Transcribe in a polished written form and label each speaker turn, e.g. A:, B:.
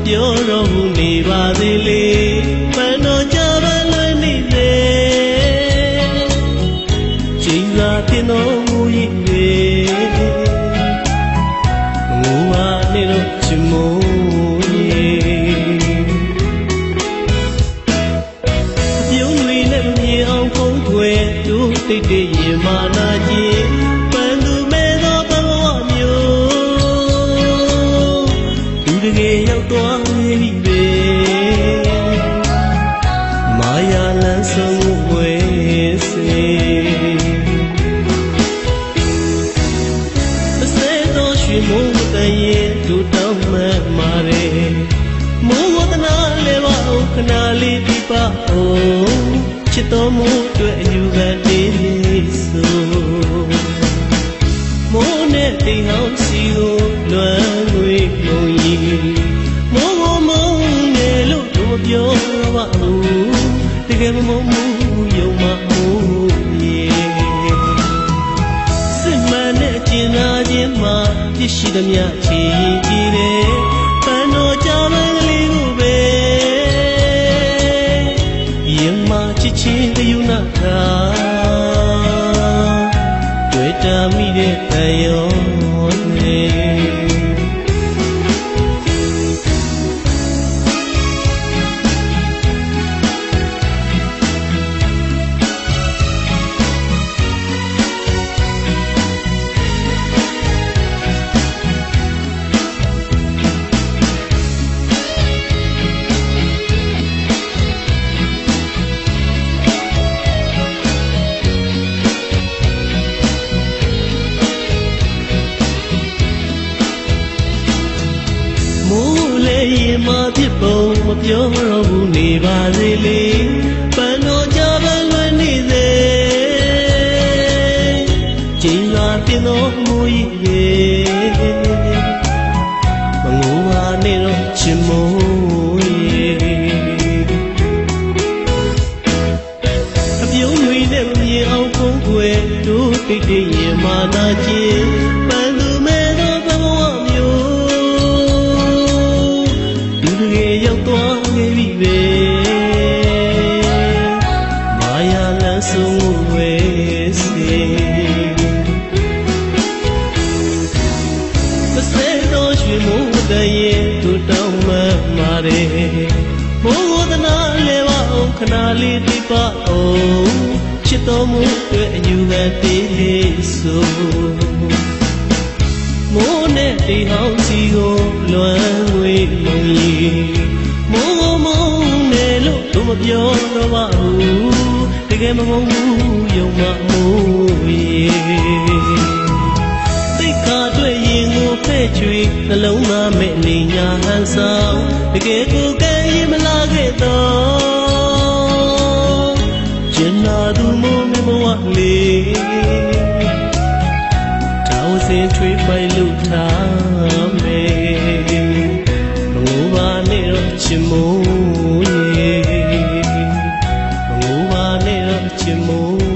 A: ပြောတော့ဘူးနေပါသေးလေပန်းတော်ကြပါလွယ်နေသေးချိန်သာတင်တော်မူ၏လေငိုပါနေတော့ချင်မိုးပြုံးတွေနဲ့မြင်အောင်ဖုံးကွယ်တို့တိတ်တိတ်ရေမာနာကြီးပန်းသူမဲ့သောဘဝမျိုးသူတကယ်ရောက်သွားပြီပဲမာယာလန်းဆုံးဝဲစေအစဲတော်ရွှေမိုးတန်ရဲ့တို့တောင်းမှန်မာတယ်မိုးဝဒနာလေးပါဦးခဏလေးဒီပါဦးချစ်တော်မူအတွက်အယူခံတေးဆိုမိုးနဲ့တိမ်ဟောင်းစီကိုလွမ်းငွေမုံကြီးမိုးကိုမုံနေလို့တို့ပြောပါဦးတကယ်မမုံမှုယုံမမို့ရေစစ်မှန်တဲ့ကျင်နာခြင်းမှာပြရှိသမျှချီကြည်တယ်ပန်းတော်ကြပန်းကလေးကိုပဲရင်မှာချစ်ချင်းတယူနာတာတွေ့တာမိတဲ့တန်ရောနေရင်မဖြစ်ပုံမပြောတော့ဘူးနေပါသေးလေပန်းတော်ကြပန်းလွယ်နေသေးချိန်လာတင်တော်မူ၏ရေမငိုပါနဲ့တော့ချင်မိုးရေအပြုံးတွေနဲ့မြင်အောင်ဖုံးကွယ်တို့တိတ်တိတ်ရင်မာနာချင်းပန်းသူမဲ့တော့ဘဝမျိုးရောက်သွားခဲ့ပြီပဲမာယာလန်းဆုံးဝဲစေမစဲတော့ရွှေမိုးတန်ရဲ့တို့တောင်းမှန်ပါတယ်မိုးသနာလဲပါအောင်ခဏလေးတိပါအောင်ချစ်တော်မူအတွက်အယူခံတေးလေးဆိုမိုးနဲ့တိမ်ဟောင်းစီကိုလွမ်းငွေမုံကြီးမိုးကိုမုံနေလို့တို့မပြောတော့ပါဘူးတကယ်မမုံဘူးယုံမမိုးရေသိခါတွေ့ရင်ကိုဖဲ့ချွေနှလုံးသားမဲ့နေညာဟန်ဆောင်တကယ်ကိုကဲရင်မလာခဲ့တော့ကျင်နာသူမိုးမဘဝလေးစင်ထွေးပိုင်လို့ထားမယ်မငိုပါနဲ့တော့ချင်မိုးရေမငိုပါနဲ့တော့ချင်မိုး